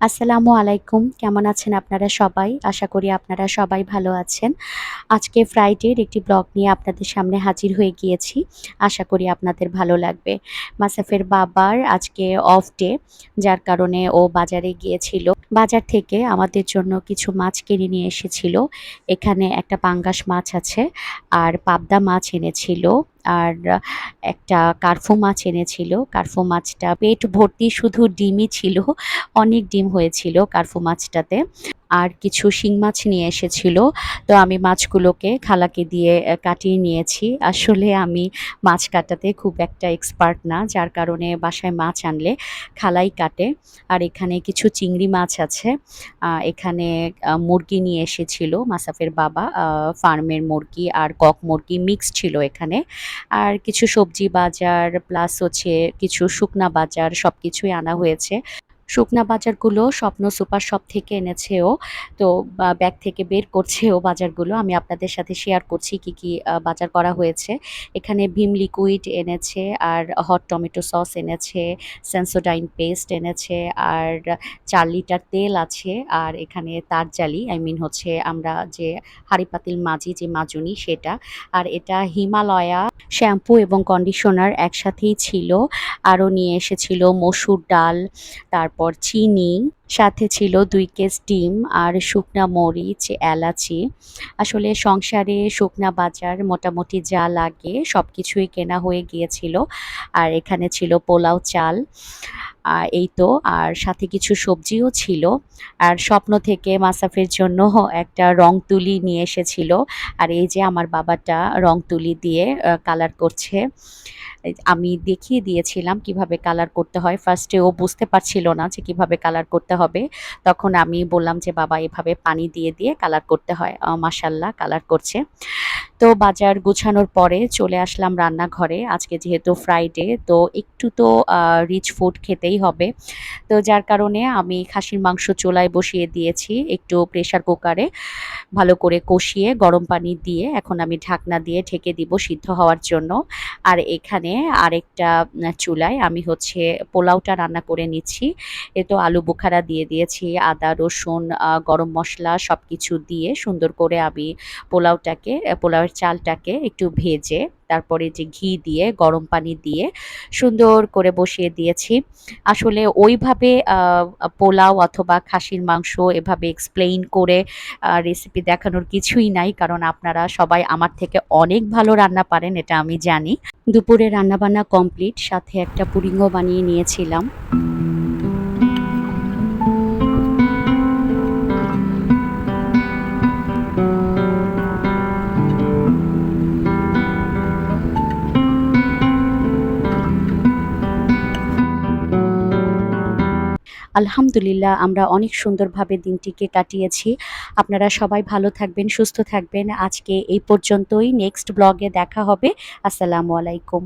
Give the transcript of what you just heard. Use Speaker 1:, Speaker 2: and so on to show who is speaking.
Speaker 1: আসসালামু আলাইকুম। কেমন আছেন আপনারা সবাই? আশা করি আপনারা সবাই ভালো আছেন। আজকে ফ্রাইডের একটি ব্লগ নিয়ে আপনাদের সামনে হাজির হয়ে গিয়েছি। আশা করি আপনাদের ভালো লাগবে। মাসাফের বাবার আজকে অফ ডে, যার কারণে ও বাজারে গিয়েছিল। বাজার থেকে আমাদের জন্য কিছু মাছ কিনে নিয়ে এসেছিল। এখানে একটা পাঙ্গাস মাছ আছে, আর পাবদা মাছ এনেছিল, আর একটা কার্ফু মাছ এনেছিল। কার্ফু মাছটা পেট ভর্তি শুধু ডিমই ছিল। অনেক ডিম হয়েছিল কার্ফু মাছটাতে। আর কিছু শিং মাছ নিয়ে এসেছিল। তো আমি মাছগুলোকে খালাকে দিয়ে কাটিয়ে নিয়েছি। আসলে আমি মাছ কাটাতে খুব একটা এক্সপার্ট না, যার কারণে বাসায় মাছ আনলে খালাই কাটে। আর এখানে কিছু চিংড়ি মাছ আছে। এখানে মুরগি নিয়ে এসেছিল মাসাফের বাবা, ফার্মের মুরগি আর কক মুরগি মিক্সড ছিল এখানে। আর কিছু সবজি বাজার প্লাস হচ্ছে কিছু শুকনা বাজার সবকিছুই আনা হয়েছে। শুকনা বাজারগুলো স্বপ্ন সুপার শপ থেকে এনেছে ও। তো ব্যাগ থেকে বের করছে ও বাজারগুলো। আমি আপনাদের সাথে শেয়ার করছি কি, কি বাজার করা হয়েছে। এখানে ভিম লিকুইড এনেছে, আর হট টমেটো সস এনেছে, সেন্সোডাইন পেস্ট এনেছে, আর ৪ লিটার তেল আছে, আর এখানে তারজালি হচ্ছে আমরা যে হাঁড়ি পাতিল মাজি যে মাজনি সেটা। আর এটা হিমালয়া শ্যাম্পু এবং কন্ডিশনার একসাথেই ছিল। আরও নিয়ে এসেছিল মসুর ডাল, তারপর চিনি, সাথে ছিল ২ কেস ডিম আর শুকনা মরিচ, এলাচি। আসলে সংসারে শুকনা বাজার মোটামুটি যা লাগে সবকিছুই কেনা হয়ে গিয়েছিল। আর এখানে ছিল পোলাও চাল। এই তো, আর সাথে কিছু সবজিও ছিল। আর স্বপ্ন থেকে মাসাফের জন্য একটা রং তুলি নিয়ে এসেছিল। আর এই যে আমার বাবাটা রং তুলি দিয়ে কালার করছে। আমি দেখিয়ে দিয়েছিলাম কিভাবে কালার করতে হয়। ফার্স্টে ও বুঝতে পারছিল না যে কিভাবে কালার করতে হবে। তখন আমি বললাম যে, "বাবা এভাবে পানি দিয়ে, দিয়ে কালার করতে হয়।" মাশাআল্লাহ কালার করছে। তো বাজার গুছানোর পরে চলে আসলাম রান্নাঘরে। আজকে যেহেতু ফ্রাইডে, তো একটু তো রিচ ফুড খেতেই হবে। তো যার কারণে আমি খাসির মাংস চুলায় বসিয়ে দিয়েছি একটু প্রেশার কুকারে। ভালো করে কষিয়ে গরম পানি দিয়ে এখন আমি ঢাকনা দিয়ে ঢেকে দিব সিদ্ধ হওয়ার জন্য। আর এখানে আরেকটা চুলায় আমি হচ্ছে পোলাওটা রান্না করে নিচ্ছি। এ তো আলু বোখারা দিয়ে দিয়েছি, আদা, রসুন, গরম মসলা সবকিছু দিয়ে সুন্দর করে আমি পোলাওয়ের চালটাকে একটু ভেজে তারপরে যে ঘি দিয়ে গরম পানি দিয়ে সুন্দর করে বসিয়ে দিয়েছি। আসলে ওইভাবে পোলাও অথবা খাসির মাংস এভাবে এক্সপ্লেইন করে রেসিপি দেখানোর কিছুই নাই, কারণ আপনারা সবাই আমার থেকে অনেক ভালো রান্না পারেন এটা আমি জানি। দুপুরে রান্নাবান্না কমপ্লিট, সাথে একটা পুডিংও বানিয়ে নিয়েছিলাম। আলহামদুলিল্লাহ আমরা অনেক সুন্দরভাবে দিনটিকে কাটিয়েছি। আপনারা সবাই ভালো থাকবেন, সুস্থ থাকবেন। আজকে এই পর্যন্তই। নেক্সট ব্লগে দেখা হবে। আসসালামু আলাইকুম।